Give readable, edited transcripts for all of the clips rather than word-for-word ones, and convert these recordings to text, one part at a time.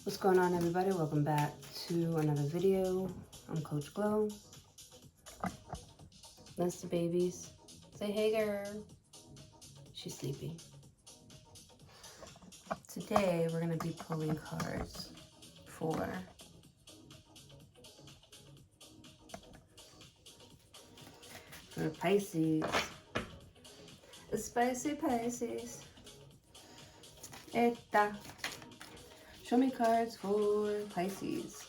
What's going on, everybody? Welcome back to another video. I'm Coach Glow. That's the babies. Say hey, girl. She's sleeping. Today we're going to be pulling cards for Pisces. The spicy Pisces. Eta. Show me cards for Pisces.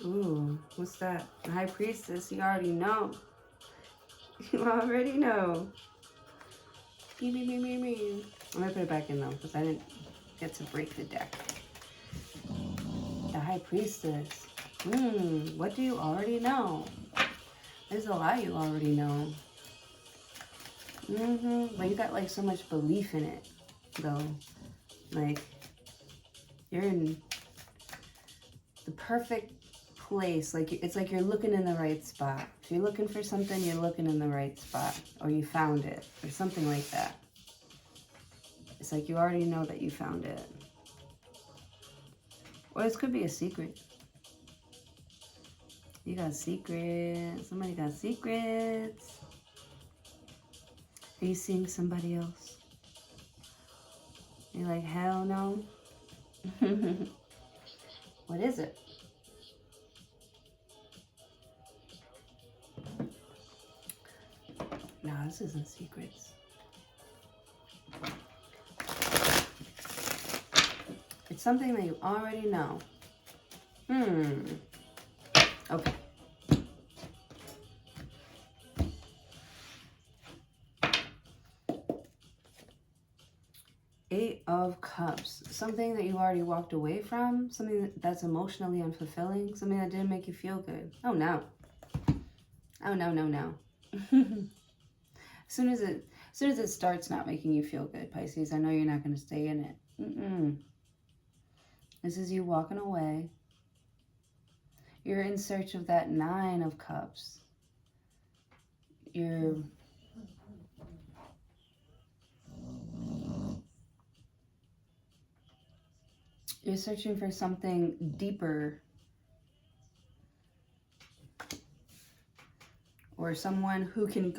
Ooh, what's that? The High Priestess. You already know. You already know. Me. I'm gonna put it back in though, because I didn't get to break the deck. The High Priestess. What do you already know? There's a lot you already know. But you got like so much belief in it, though. Like, you're in the perfect place. Like, it's like you're looking in the right spot. If you're looking for something, you're looking in the right spot. Or you found it. Or something like that. It's like you already know that you found it. Or this could be a secret. You got secrets. Somebody got secrets. Are you seeing somebody else? You're like, hell no. What is it? No, this isn't secrets. It's something that you already know. Okay. Eight of Cups. Something that you already walked away from. Something that's emotionally unfulfilling. Something that didn't make you feel good. Oh, no. Oh, no. As soon as it starts not making you feel good, Pisces, I know you're not going to stay in it. This is you walking away. You're in search of that Nine of Cups. You're searching for something deeper, or someone who can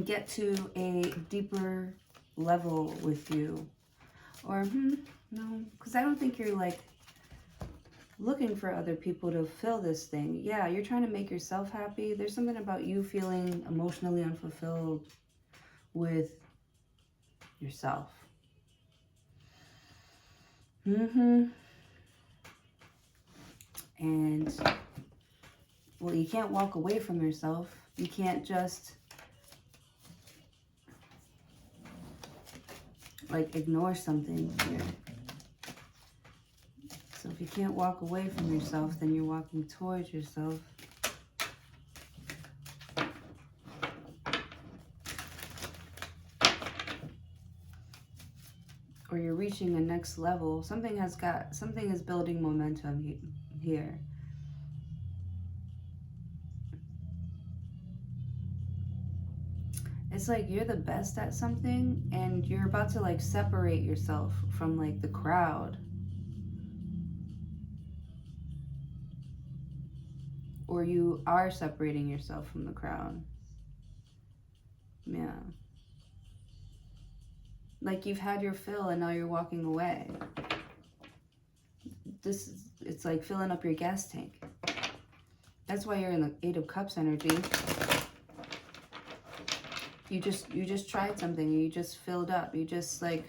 get to a deeper level with you. Or no, because I don't think you're like looking for other people to fill this thing. Yeah, you're trying to make yourself happy. There's something about you feeling emotionally unfulfilled with yourself. And, well, you can't walk away from yourself. You can't just, like, ignore something here. So if you can't walk away from yourself, then you're walking towards yourself. Or you're reaching a next level. Something is building momentum here. It's like you're the best at something and you're about to like separate yourself from like the crowd. Or you are separating yourself from the crowd. Yeah. Like you've had your fill and now you're walking away. It's like filling up your gas tank. That's why you're in the Eight of Cups energy. You just tried something. You just filled up. You just like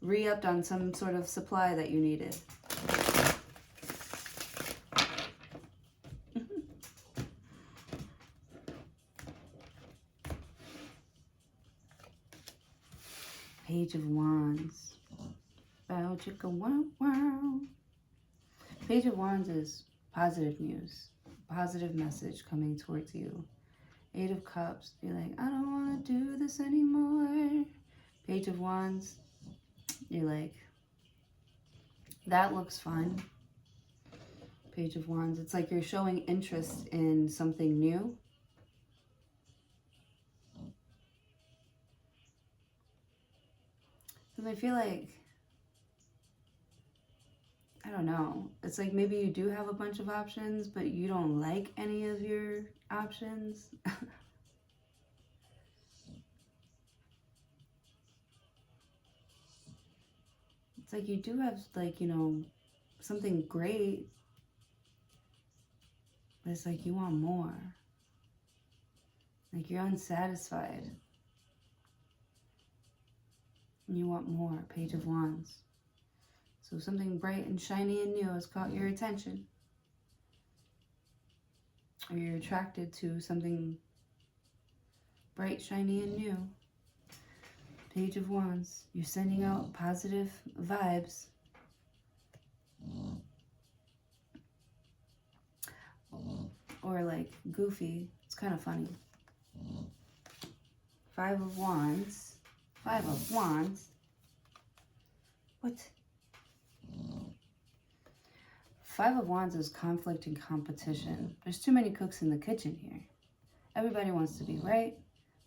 re-upped on some sort of supply that you needed. Page of Wands. Bow chicka wow wow. Page of Wands is positive news. Positive message coming towards you. Eight of Cups. You're like, I don't want to do this anymore. Page of Wands. You're like, that looks fun. Page of Wands. It's like you're showing interest in something new. Because I feel like, I don't know. It's like maybe you do have a bunch of options, but you don't like any of your options. It's like you do have, like, you know, something great, but it's like you want more. Like you're unsatisfied. And you want more. Page of Wands. So something bright and shiny and new has caught your attention. Or you're attracted to something bright, shiny, and new. Page of Wands. You're sending out positive vibes. Or like goofy. It's kind of funny. 5 of Wands. 5 of Wands. What? 5 of Wands is conflict and competition. There's too many cooks in the kitchen here. Everybody wants to be right.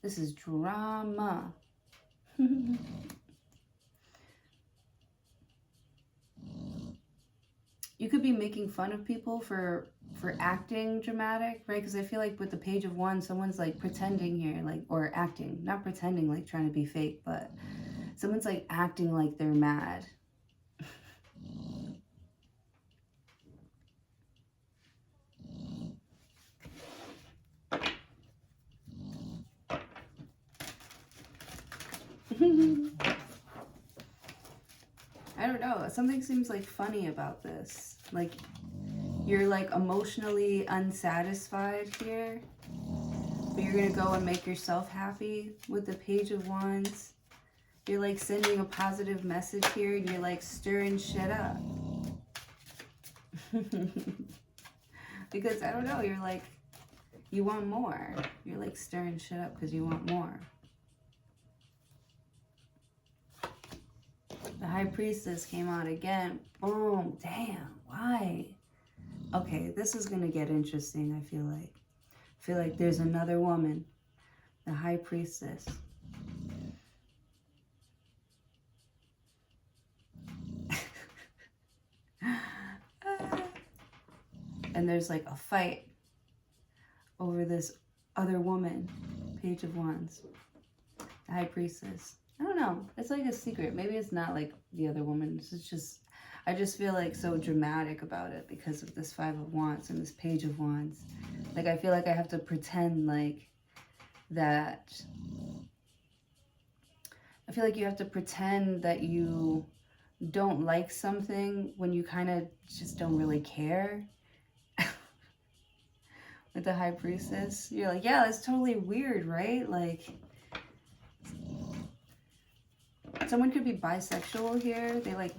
This is drama. You could be making fun of people for acting dramatic, right? Because I feel like with the Page of Wands, someone's like pretending here, like, or acting, not pretending, like trying to be fake, but someone's like acting like they're mad. I don't know. Something seems like funny about this. Like you're like emotionally unsatisfied here, but you're gonna go and make yourself happy with the Page of Wands. You're like sending a positive message here and you're like stirring shit up. Because I don't know, you're like, you want more. You're like stirring shit up because you want more. The High Priestess came out again. Boom. Damn. Why? Okay, this is going to get interesting, I feel like. I feel like there's another woman. The High Priestess. And there's like a fight over this other woman. Page of Wands. The High Priestess. I don't know. It's like a secret. Maybe it's not like the other woman. It's just, I just feel like so dramatic about it because of this 5 of Wands and this Page of Wands. Like I feel like I have to pretend like that. I feel like you have to pretend that you don't like something when you kind of just don't really care. With the High Priestess, you're like, yeah, that's totally weird, right? Like, someone could be bisexual here. They like,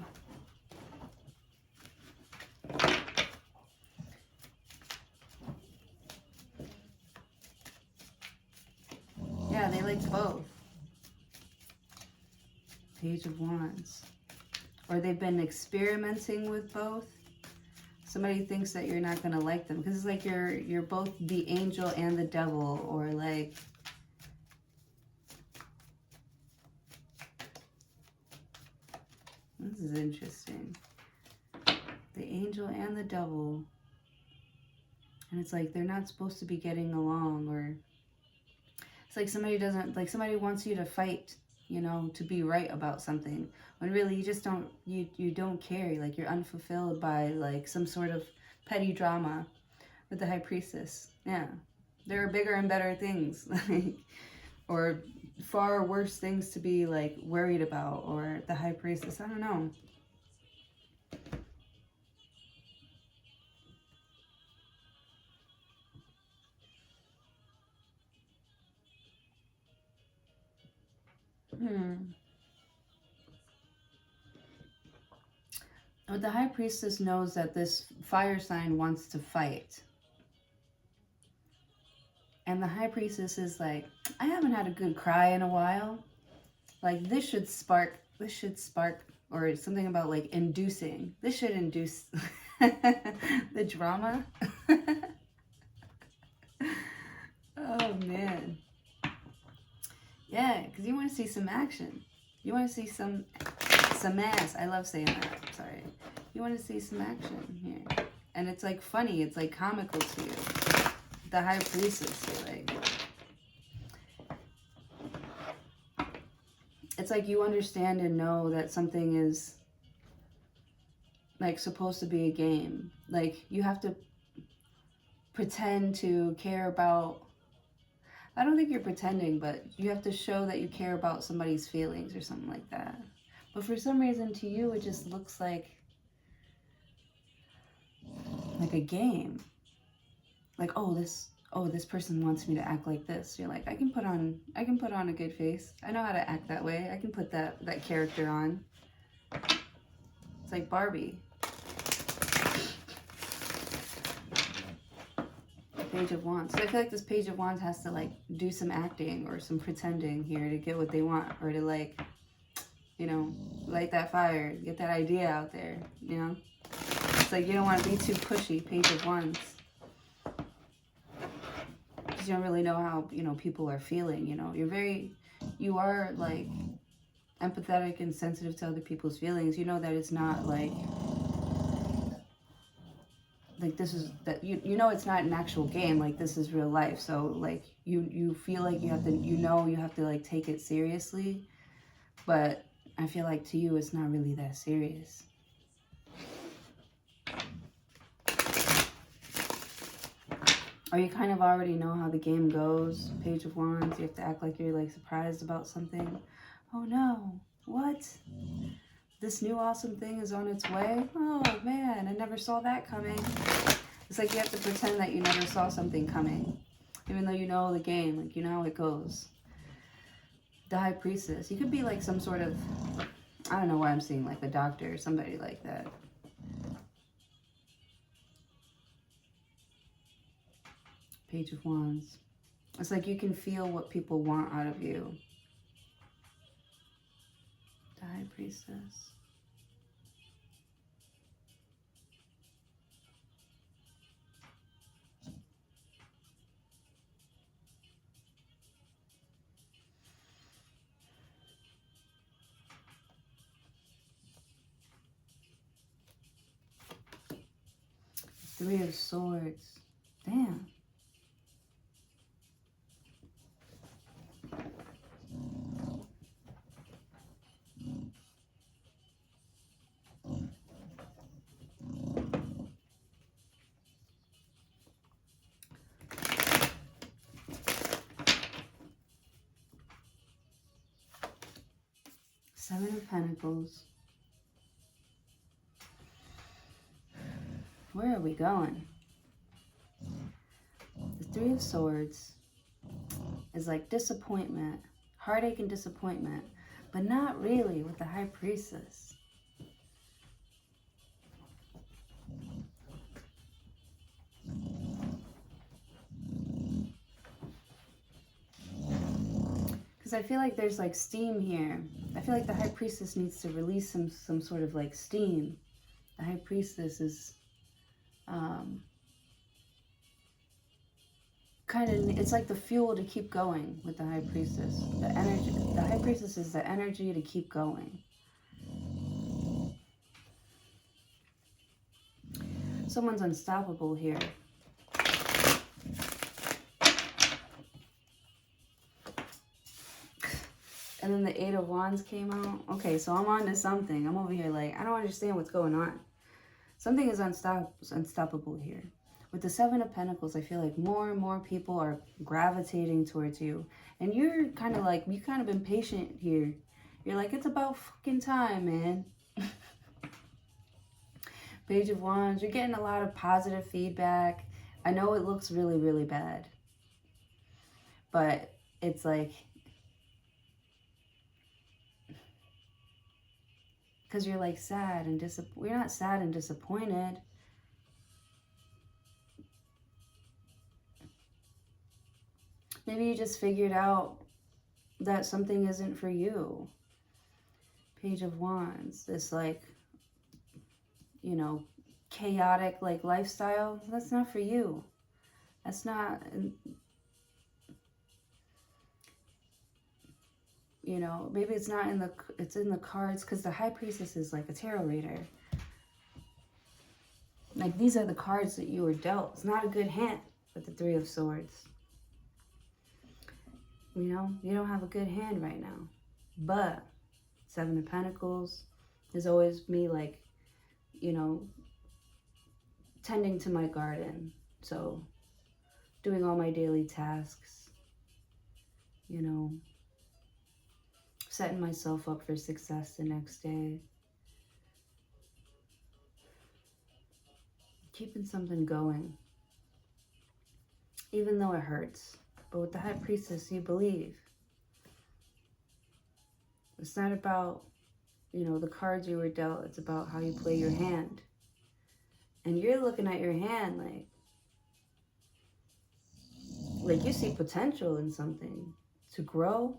yeah, they like both. Page of Wands. Or they've been experimenting with both. Somebody thinks that you're not gonna like them because it's like you're both the angel and the devil, or like this is interesting. The angel and the devil, and it's like they're not supposed to be getting along, or it's like somebody doesn't, like somebody wants you to fight, you know, to be right about something, when really you just don't, you don't care. Like you're unfulfilled by like some sort of petty drama with the High Priestess. Yeah, there are bigger and better things, like, or far worse things to be like worried about. Or the High Priestess, I don't know. But the High Priestess knows that this fire sign wants to fight. And the High Priestess is like, I haven't had a good cry in a while. Like this should spark, or something about like inducing. This should induce the drama. Oh man. Yeah, because you want to see some action. You want to see some ass. I love saying that. Sorry. You want to see some action here. And it's like funny. It's like comical to you. The High Priestess. You're like... It's like you understand and know that something is like supposed to be a game. Like you have to pretend to care about... I don't think you're pretending, but you have to show that you care about somebody's feelings or something like that. But for some reason, to you, it just looks like a game. Like, oh, this person wants me to act like this. You're like, I can put on a good face. I know how to act that way. I can put that character on. It's like Barbie. Page of Wands. So I feel like this Page of Wands has to like do some acting or some pretending here to get what they want, or to like, you know, light that fire, get that idea out there, you know? It's like you don't want to be too pushy, Page of Wands. Because you don't really know how, you know, people are feeling, you know? You are like empathetic and sensitive to other people's feelings. You know that it's not like this is that you know it's not an actual game, like this is real life. So like you feel like you have to like take it seriously, but I feel like to you it's not really that serious. Or you kind of already know how the game goes. Page of Wands, you have to act like you're like surprised about something. Oh no, what? This new awesome thing is on its way? Oh man, I never saw that coming. It's like you have to pretend that you never saw something coming. Even though you know the game, like you know how it goes. The High Priestess. You could be like some sort of, I don't know why I'm seeing like a doctor or somebody like that. Page of Wands. It's like you can feel what people want out of you. The High Priestess. Three of Swords. Damn. Seven of Pentacles. Where are we going? The Three of Swords is like disappointment, heartache and disappointment, but not really with the High Priestess. Because I feel like there's like steam here. I feel like the High Priestess needs to release some sort of like steam. The High Priestess is kind of, it's like the fuel to keep going with the High Priestess. The energy, the High Priestess is the energy to keep going. Someone's unstoppable here. And then the Eight of Wands came out. Okay, so I'm on to something. I'm over here like, I don't understand what's going on. Something is unstoppable here. With the Seven of Pentacles, I feel like more and more people are gravitating towards you. And you're kind of like, you kind of impatient here. You're like, it's about fucking time, man. Page of Wands, you're getting a lot of positive feedback. I know it looks really, really bad. But it's like, because you're like sad and we're not sad and disappointed. Maybe you just figured out that something isn't for you. Page of Wands, this like, you know, chaotic like lifestyle, that's not for you. That's not, You know, maybe it's not in the, it's in the cards, because the High Priestess is like a tarot reader. Like, these are the cards that you were dealt. It's not a good hand with the Three of Swords. You know, you don't have a good hand right now. But Seven of Pentacles is always me, like, you know, tending to my garden. So doing all my daily tasks, you know, setting myself up for success the next day. Keeping something going, even though it hurts. But with the High Priestess, you believe. It's not about, you know, the cards you were dealt. It's about how you play your hand. And you're looking at your hand like you see potential in something to grow.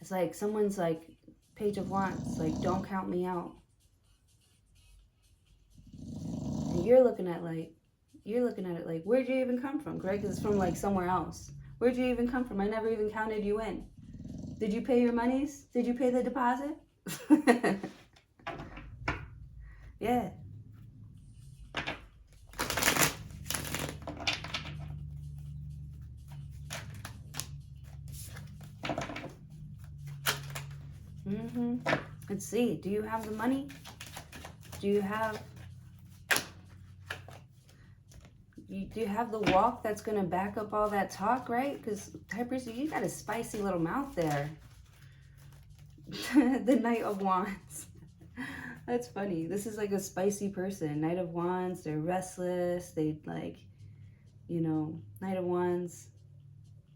It's like someone's like, Page of Wands, like, don't count me out. And you're looking at it like, where'd you even come from, Greg? Because it's from like somewhere else. Where'd you even come from? I never even counted you in. Did you pay your monies? Did you pay the deposit? Yeah. Let's see. Do you have the money? Do you have the walk that's going to back up all that talk, right? Because High Priestess, you got a spicy little mouth there. The Knight of Wands. That's funny. This is like a spicy person. Knight of Wands, they're restless. They like, you know, Knight of Wands,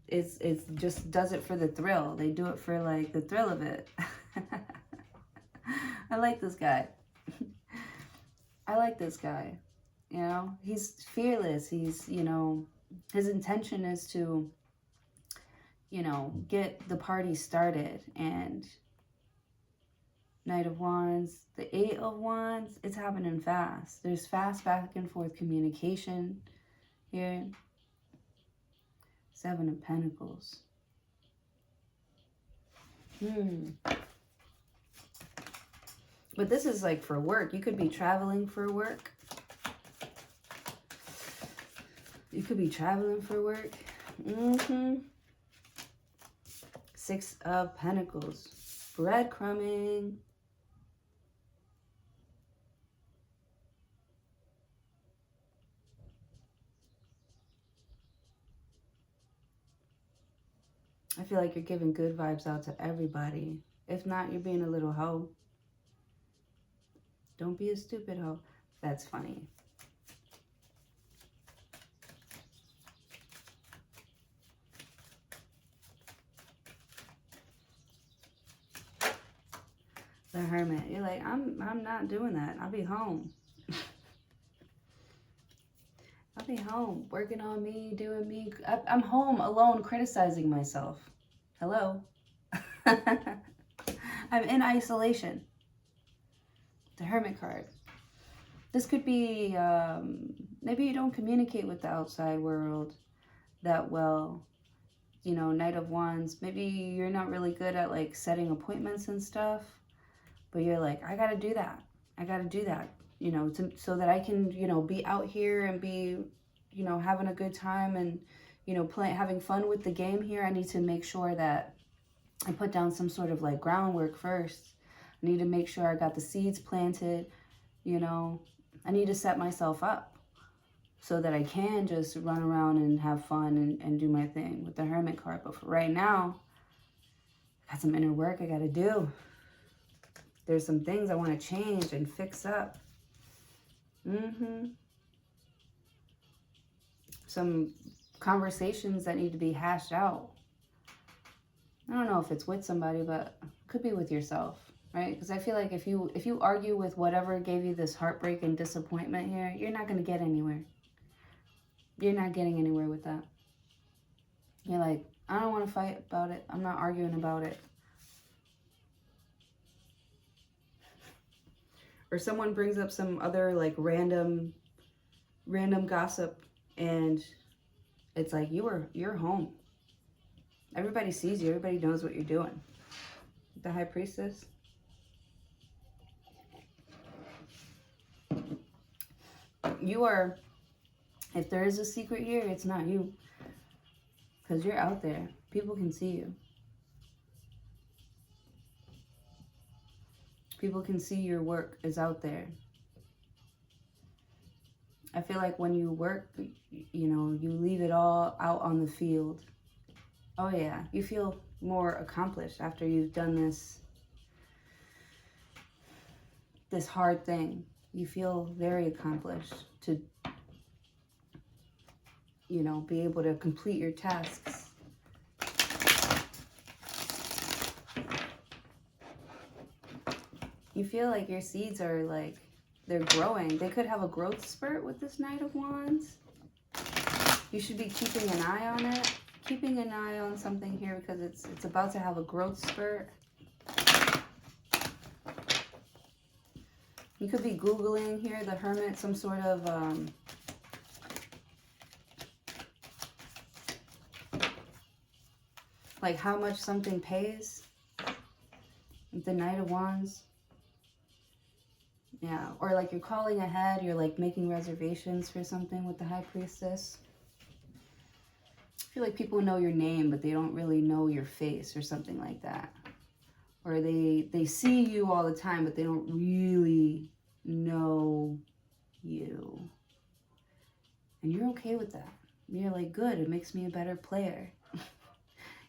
it's just does it for the thrill. They do it for like the thrill of it. I like this guy. I like this guy. You know, he's fearless. He's, you know, his intention is to, you know, get the party started. And Knight of Wands, the Eight of Wands, it's happening fast. There's fast back and forth communication here. Seven of Pentacles. But this is like for work. You could be traveling for work. You could be traveling for work. Six of Pentacles. Breadcrumbing. I feel like you're giving good vibes out to everybody. If not, you're being a little hoe. Don't be a stupid hoe. That's funny. The Hermit. You're like, I'm not doing that. I'll be home. I'll be home, working on me, doing me. I'm home alone, criticizing myself. Hello? I'm in isolation. The Hermit card. This could be, maybe you don't communicate with the outside world that well. You know, Knight of Wands. Maybe you're not really good at, like, setting appointments and stuff. But you're like, I gotta do that. I gotta do that. You know, so that I can, you know, be out here and be, you know, having a good time and, you know, having fun with the game here. I need to make sure that I put down some sort of like groundwork first. I need to make sure I got the seeds planted, you know. I need to set myself up so that I can just run around and have fun and do my thing with the Hermit card. But for right now, I got some inner work I gotta do. There's some things I want to change and fix up. Some conversations that need to be hashed out. I don't know if it's with somebody, but it could be with yourself, right? Because I feel like if you argue with whatever gave you this heartbreak and disappointment here, you're not going to get anywhere. You're not getting anywhere with that. You're like, I don't want to fight about it. I'm not arguing about it. Or someone brings up some other like random gossip, and it's like you're home. Everybody sees you. Everybody knows what you're doing. The High Priestess. You are, if there is a secret here, it's not you. Because you're out there. People can see you. People can see your work is out there. I feel like when you work, you know, you leave it all out on the field. Oh yeah, you feel more accomplished after you've done this hard thing. You feel very accomplished to, you know, be able to complete your tasks. You feel like your seeds are like, they're growing. They could have a growth spurt with this Knight of Wands. You should be keeping an eye on it. Keeping an eye on something here because it's about to have a growth spurt. You could be Googling here, the Hermit, some sort of like how much something pays. The Knight of Wands. Yeah, or like you're calling ahead, you're like making reservations for something with the High Priestess. I feel like people know your name, but they don't really know your face or something like that. Or they see you all the time, but they don't really know you. And you're okay with that. You're like, good, it makes me a better player.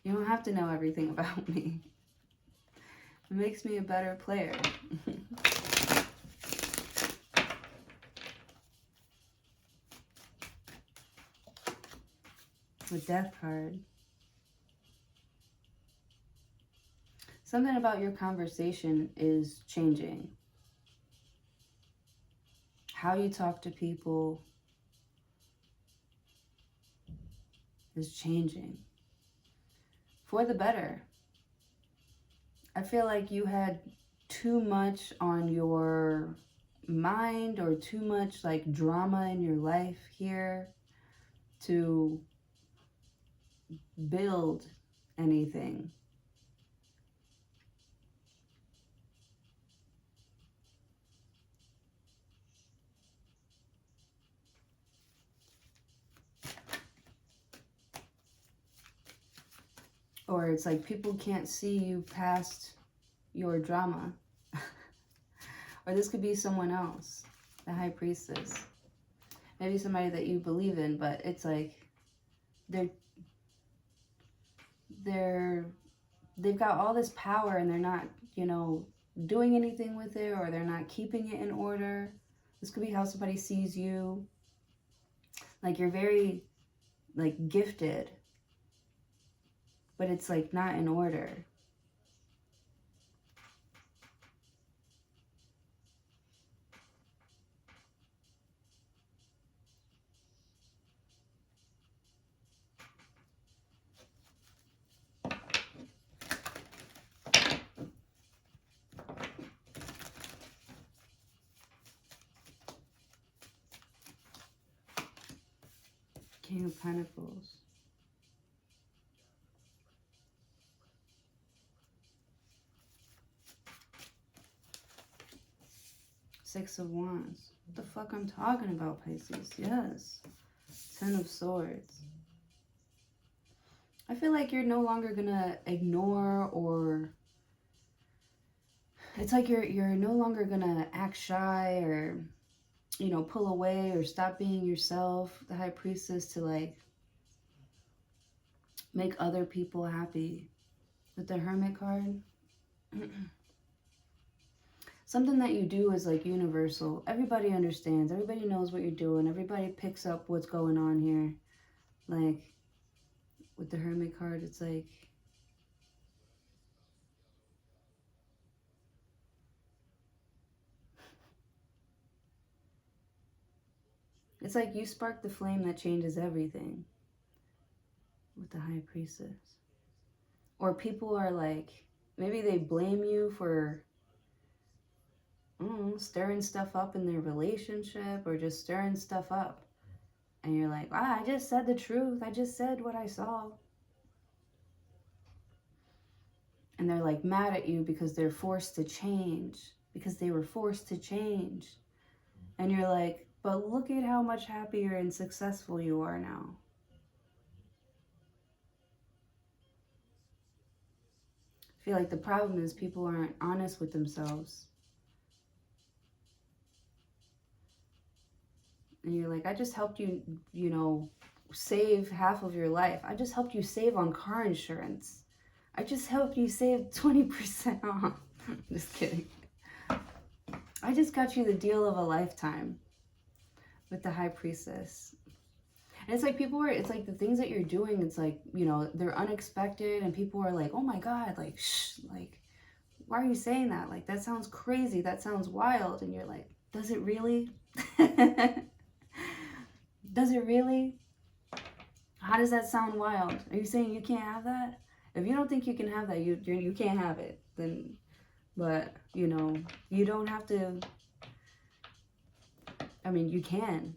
You don't have to know everything about me. It makes me a better player. The Death card. Something about your conversation is changing. How you talk to people is changing. For the better. I feel like you had too much on your mind or too much like drama in your life here to build anything. Or it's like people can't see you past your drama. Or this could be someone else, the High Priestess. Maybe somebody that you believe in, but it's like they've got all this power and they're not, you know, doing anything with it, or they're not keeping it in order. This could be how somebody sees you. Like you're very like gifted, but it's like not in order. King of Pentacles. Six of Wands. What the fuck I'm talking about, Pisces? Yes. Ten of Swords. I feel like you're no longer gonna ignore, or it's like you're no longer gonna act shy or, you know, pull away or stop being yourself, the High Priestess, to like make other people happy. With the Hermit card. Something that you do is like universal. Everybody understands. Everybody knows what you're doing. Everybody picks up what's going on here. Like with the Hermit card, it's like you spark the flame that changes everything with the High Priestess. Or people are like, maybe they blame you for, I don't know, stirring stuff up in their relationship or just stirring stuff up. And you're like, I just said the truth. I just said what I saw. And they're like mad at you because they're forced to change, because they were forced to change. And you're like, but look at how much happier and successful you are now. I feel like the problem is people aren't honest with themselves. And you're like, I just helped you, you know, save half of your life. I just helped you save on car insurance. I just helped you save 20% off. Just kidding. I just got you the deal of a lifetime with the High Priestess. And it's like it's like the things that you're doing, it's like, you know, they're unexpected and people are like, oh my God, like, shh, like, why are you saying that? Like, that sounds crazy. That sounds wild. And you're like, does it really? Does it really? How does that sound wild? Are you saying you can't have that? If you don't think you can have that, you can't have it. Then, but, you know, you don't have to. I mean, you can.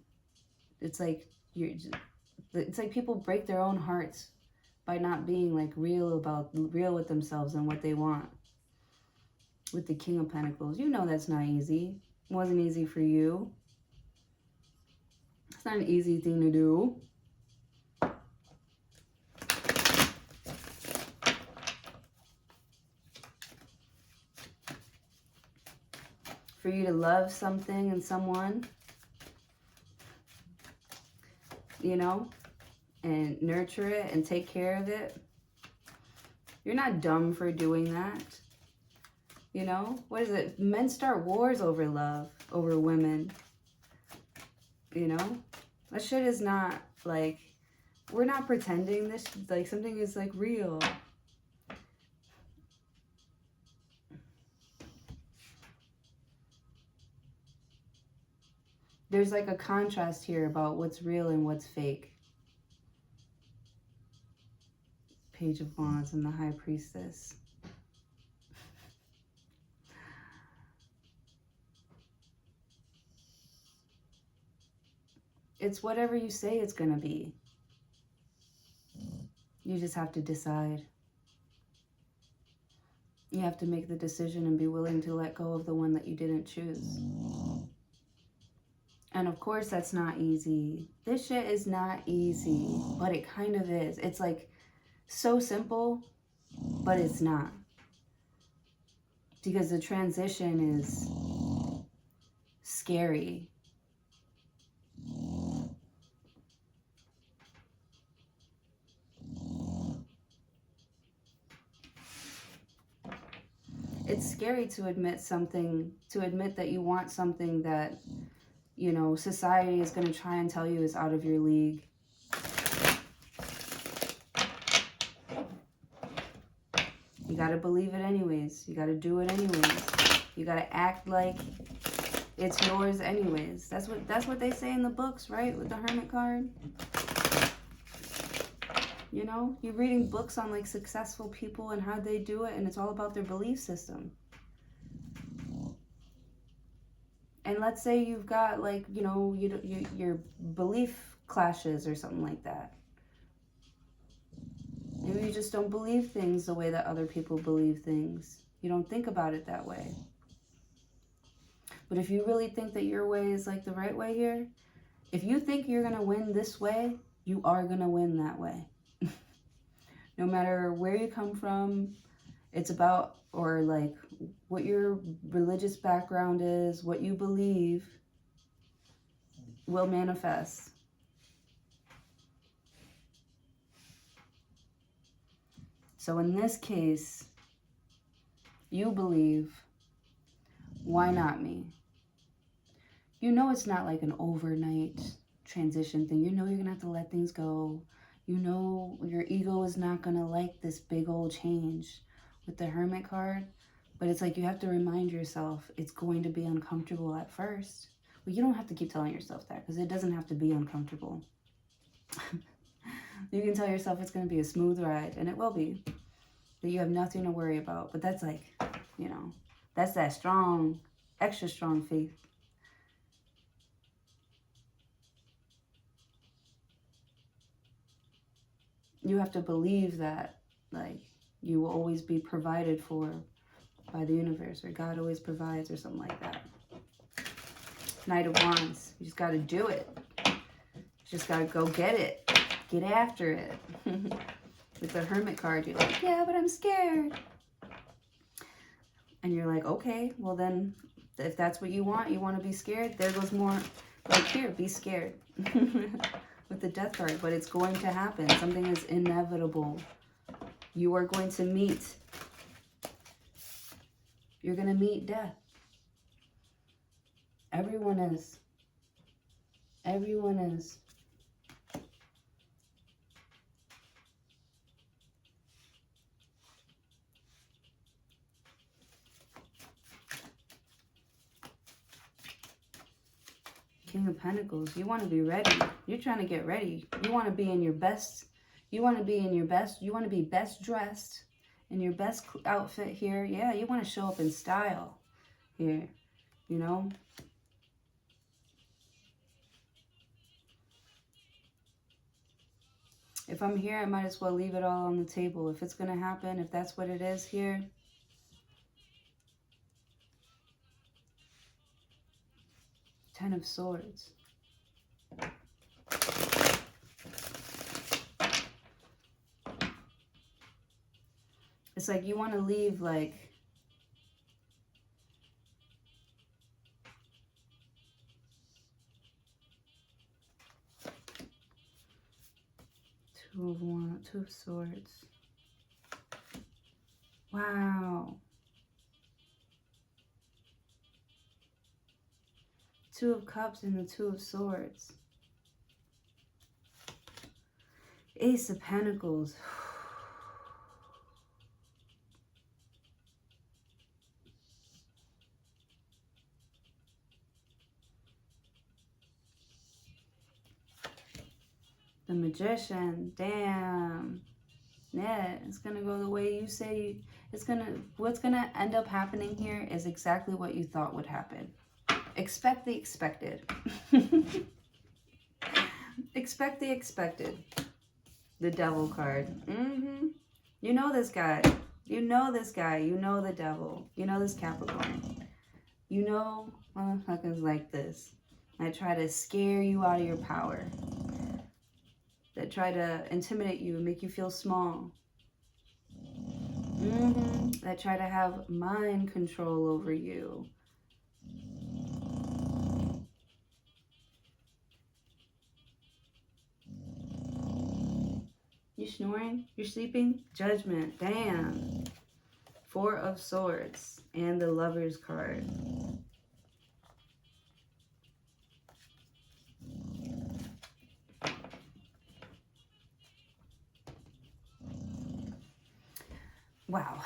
It's like it's like people break their own hearts by not being like real with themselves and what they want. With the King of Pentacles, you know that's not easy. It wasn't easy for you. It's not an easy thing to do. For you to love something and someone, you know, and nurture it and take care of it. You're not dumb for doing that. You know, what is it? Men start wars over love, over women. You know, that shit is not like, we're not pretending this, like something is like real. There's like a contrast here about what's real and what's fake. Page of Wands and the High Priestess. It's whatever you say it's gonna be. You just have to decide. You have to make the decision and be willing to let go of the one that you didn't choose. And of course that's not easy. This shit is not easy, but it kind of is. It's like so simple, but it's not. Because the transition is scary. It's scary to admit that you want something that, you know, society is going to try and tell you is out of your league. You got to believe it anyways. You got to do it anyways. You got to act like it's yours anyways. That's what they say in the books, right? With the Hermit card. You know, you're reading books on like successful people and how they do it, and it's all about their belief system. And let's say you've got like, you know, your belief clashes or something like that. Maybe you just don't believe things the way that other people believe things. You don't think about it that way. But if you really think that your way is like the right way here, if you think you're going to win this way, you are going to win that way. No matter where you come from, it's about, or like what your religious background is, what you believe will manifest. So in this case, you believe, why not me? You know it's not like an overnight transition thing. You know you're going to have to let things go. You know your ego is not going to like this big old change with the Hermit card. But it's like you have to remind yourself it's going to be uncomfortable at first. Well, you don't have to keep telling yourself that because it doesn't have to be uncomfortable. You can tell yourself it's going to be a smooth ride, and it will be. That you have nothing to worry about. But that's like, you know, that's that strong, extra strong faith. You have to believe that, like, You will always be provided for by the universe, or God always provides, or something like that. Knight of Wands. You just got to do it. You just got to go get it. Get after it. With the Hermit card, you're like, yeah, but I'm scared. And you're like, okay, well then, if that's what you want to be scared, there goes more, like here, be scared. With the Death card, but it's going to happen. Something is inevitable. You are going to meet. You're going to meet death. Everyone is. Everyone is. King of Pentacles. You want to be ready. You're trying to get ready. You want to be in your best. You want to be in your best. You want to be best dressed in your best outfit here. Yeah, you want to show up in style here. You know? If I'm here, I might as well leave it all on the table. If it's going to happen, if that's what it is here. Ten of Swords. It's like you want to leave like... Two of Swords. Wow. Two of Cups and the Two of Swords. Ace of Pentacles. The Magician. Damn. Yeah, it's going to go the way you say. What's going to end up happening here is exactly what you thought would happen. Expect the expected. Expect the expected. The Devil card. You know this guy. You know this guy. You know the Devil. You know this Capricorn. You know motherfuckers like this. That try to scare you out of your power. That try to intimidate you and make you feel small. That try to have mind control over you. You snoring? You're sleeping? Judgment. Damn. Four of Swords. And the Lover's card. Wow.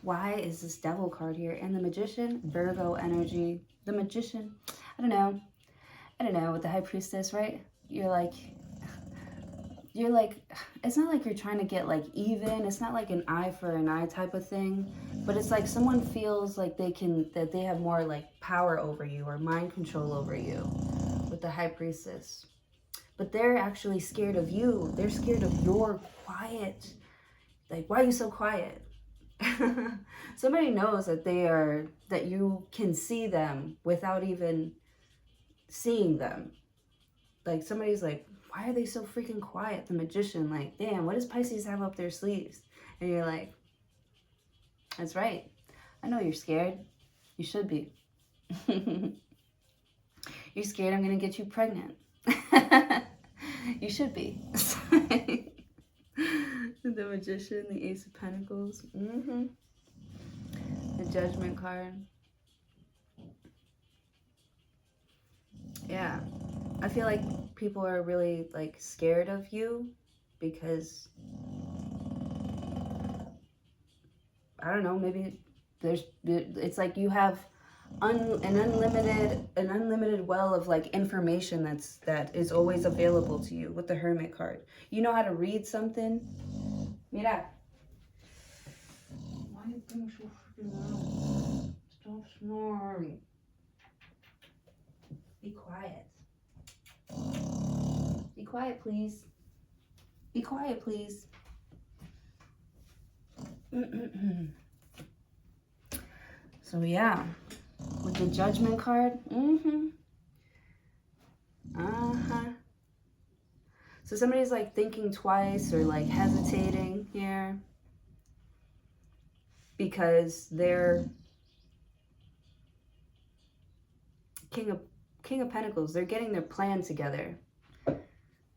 Why is this Devil card here? And the Magician, Virgo energy. The Magician, I don't know, with the High Priestess, right? You're like, it's not like you're trying to get like even. It's not like an eye for an eye type of thing. But it's like someone feels like that they have more like power over you or mind control over you with the High Priestess. But they're actually scared of you. They're scared of your quiet. Like, why are you so quiet? Somebody knows that you can see them without even seeing them. Like, somebody's like, why are they so freaking quiet? The Magician, like, damn, what does Pisces have up their sleeves? And you're like, that's right. I know you're scared. You should be. You're scared I'm going to get you pregnant. You should be. The Magician, the Ace of Pentacles. The Judgment card. Yeah. I feel like people are really like scared of you because I don't know, maybe it's like you have an unlimited well of like information that is always available to you with the Hermit card. You know how to read something. Mira. Why are you being so freaking loud? Stop snoring. Be quiet. Be quiet, please. Be quiet, please. So yeah, with the Judgment card, so somebody's like thinking twice or like hesitating here because they're King of Pentacles. They're getting their plan together.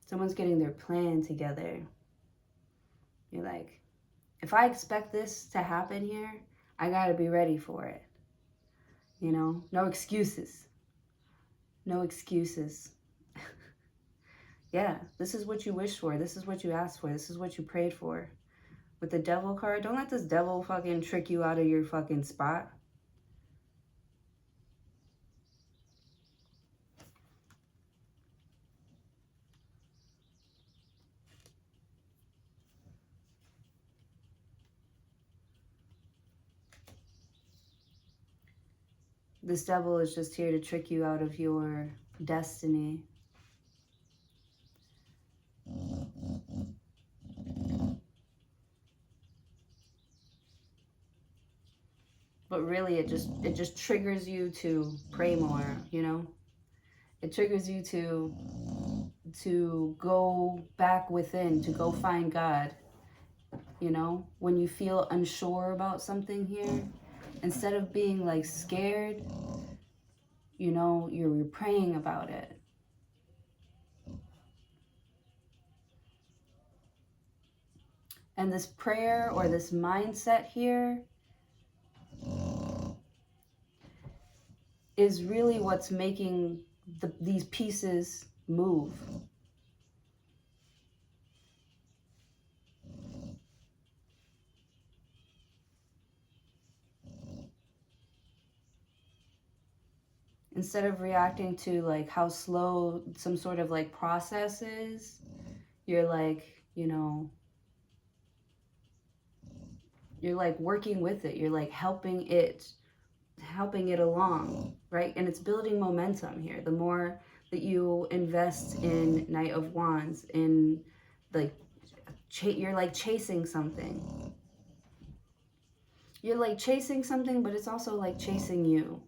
Someone's getting their plan together. You're like, if I expect this to happen here, I gotta be ready for it. You know, no excuses. No excuses. Yeah, this is what you wished for. This is what you asked for. This is what you prayed for. With the Devil card, don't let this devil fucking trick you out of your fucking spot. This devil is just here to trick you out of your destiny. But really, it just triggers you to pray more, you know? It triggers you to go back within, to go find God. You know, when you feel unsure about something here, instead of being like scared, you know, you're praying about it. And this prayer or this mindset here is really what's making these pieces move. Instead of reacting to like how slow some sort of like process is, you're like, you know, you're like working with it. You're like helping it along, right? And it's building momentum here. The more that you invest in Knight of Wands, in like, you're like chasing something. You're like chasing something, but it's also like chasing you.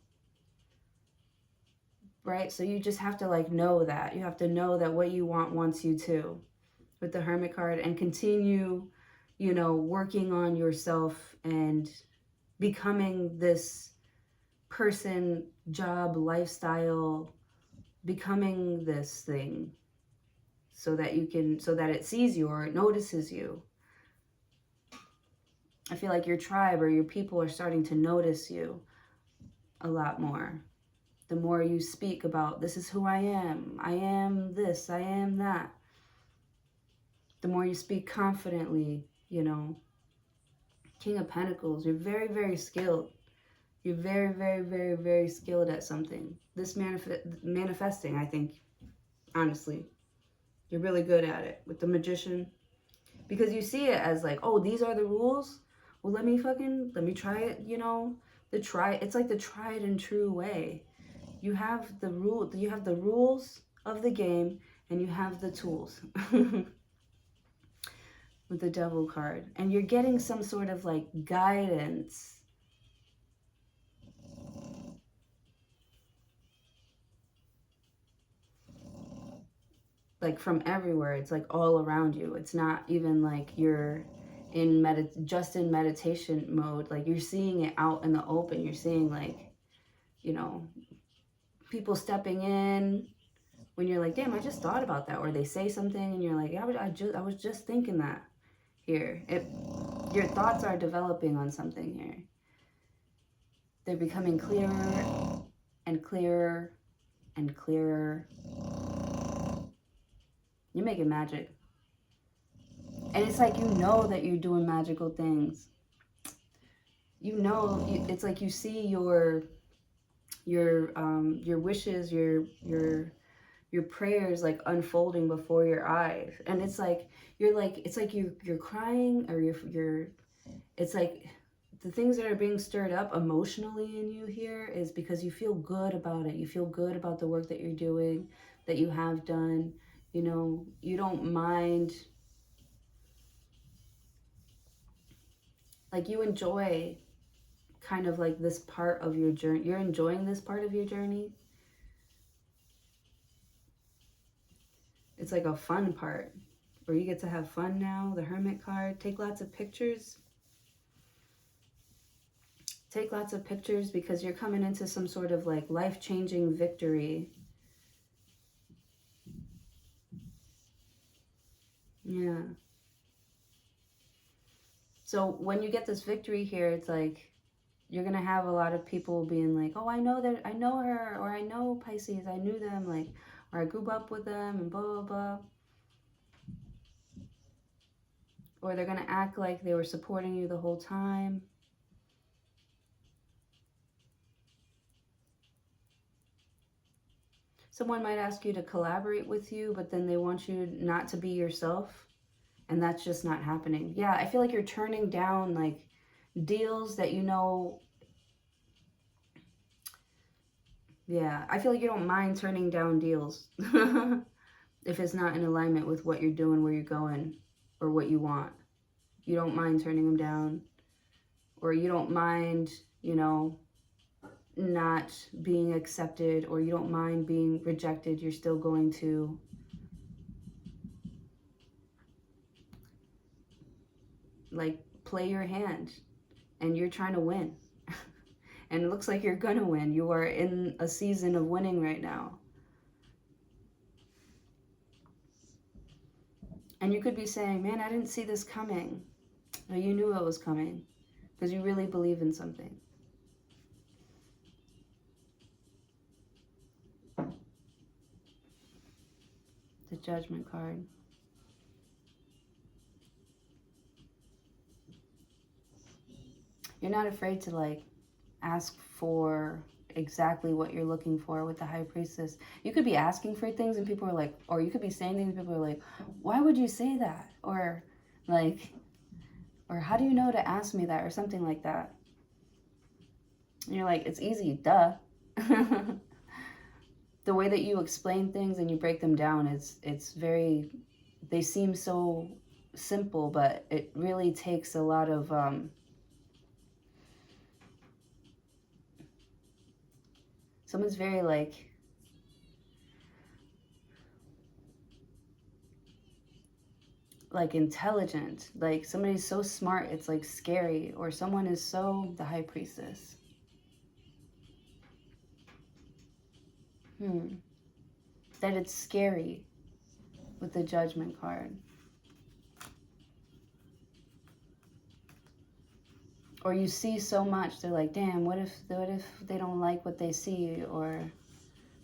Right? So you just have to like know that. You have to know that what you want wants you to, with the Hermit card, and continue, you know, working on yourself and becoming this person, job, lifestyle, becoming this thing so that you can, so that it sees you or it notices you. I feel like your tribe or your people are starting to notice you a lot more. The more you speak about, this is who I am this, I am that. The more you speak confidently, you know. King of Pentacles, you're very, very skilled. You're very, very, very, very skilled at something. This manifesting, I think, honestly, you're really good at it with the Magician. Because you see it as like, oh, these are the rules. Well, let me try it, you know. It's like the tried and true way. You have the rules of the game, and you have the tools. With the Devil card. And you're getting some sort of like guidance. Like from everywhere. It's like all around you. It's not even like you're in just in meditation mode. Like you're seeing it out in the open. You're seeing like, you know, people stepping in when you're like, damn, I just thought about that. Or they say something and you're like, yeah, I was just thinking that here. Your thoughts are developing on something here. They're becoming clearer and clearer and clearer. You're making magic. And it's like, you know that you're doing magical things. You know, it's like you see your wishes, your prayers like unfolding before your eyes. And it's like you're crying, or it's like the things that are being stirred up emotionally in you here is because you feel good about it. You feel good about the work that you're doing, that you have done. You know, you don't mind like you enjoy kind of like this part of your journey. You're enjoying this part of your journey. It's like a fun part where you get to have fun now. The Hermit card. Take lots of pictures. Take lots of pictures because you're coming into some sort of like life-changing victory. Yeah. So when you get this victory here, it's like you're going to have a lot of people being like, oh, I know her, or I know Pisces, I knew them, like, or I grew up with them, and blah, blah, blah. Or they're going to act like they were supporting you the whole time. Someone might ask you to collaborate with you, but then they want you not to be yourself. And that's just not happening. Yeah, I feel like you're turning down like deals that you know. Yeah, I feel like you don't mind turning down deals if it's not in alignment with what you're doing, where you're going, or what you want. You don't mind turning them down, or you don't mind, you know, not being accepted, or you don't mind being rejected. You're still going to like play your hand, and you're trying to win. And it looks like you're gonna win. You are in a season of winning right now. And you could be saying, man, I didn't see this coming. Or you knew it was coming because you really believe in something. The Judgment card. You're not afraid to like ask for exactly what you're looking for with the High Priestess. You could be asking for things and people are like, or you could be saying things and people are like, why would you say that? Or like, or how do you know to ask me that? Or something like that. And you're like, it's easy, duh. The way that you explain things and you break them down, it's very, they seem so simple, but it really takes a lot of, someone's very like intelligent, like somebody's so smart it's like scary, or someone is so, the High Priestess. That it's scary with the Judgment card. Or you see so much, they're like, damn, what if they don't like what they see? Or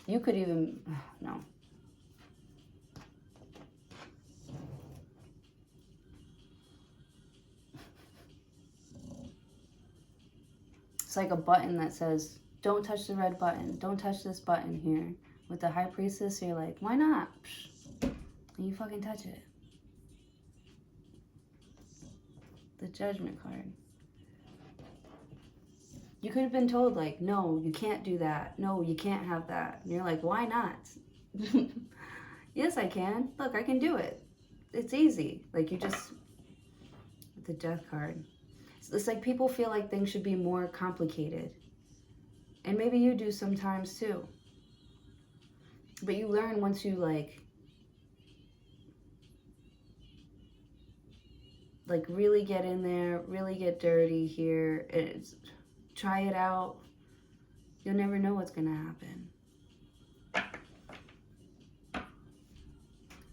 you could even, no. It's like a button that says, don't touch the red button. Don't touch this button here. With the High Priestess, you're like, why not? And you fucking touch it. The Judgment card. You could have been told, like, no, you can't do that. No, you can't have that. And you're like, why not? Yes, I can. Look, I can do it. It's easy. Like, you just, the Death card. It's like people feel like things should be more complicated. And maybe you do sometimes too. But you learn once you like really get in there, really get dirty here. Try it out. You'll never know what's gonna happen.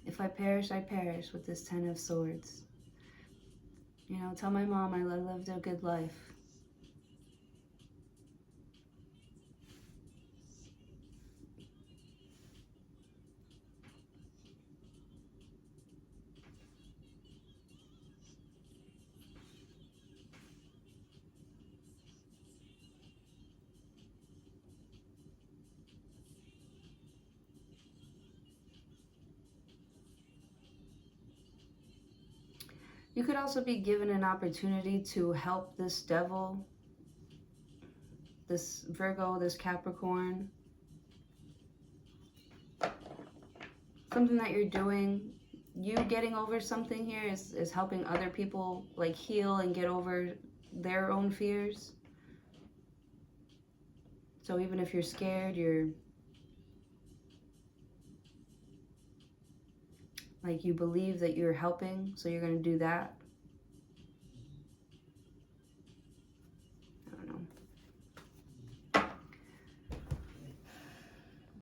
If I perish, I perish with this 10 of Swords. You know, tell my mom I lived a good life. You could also be given an opportunity to help this devil, this Virgo, this Capricorn. Something that you're doing, you getting over something here is helping other people like heal and get over their own fears. So even if you're scared, you're like, you believe that you're helping, so you're going to do that.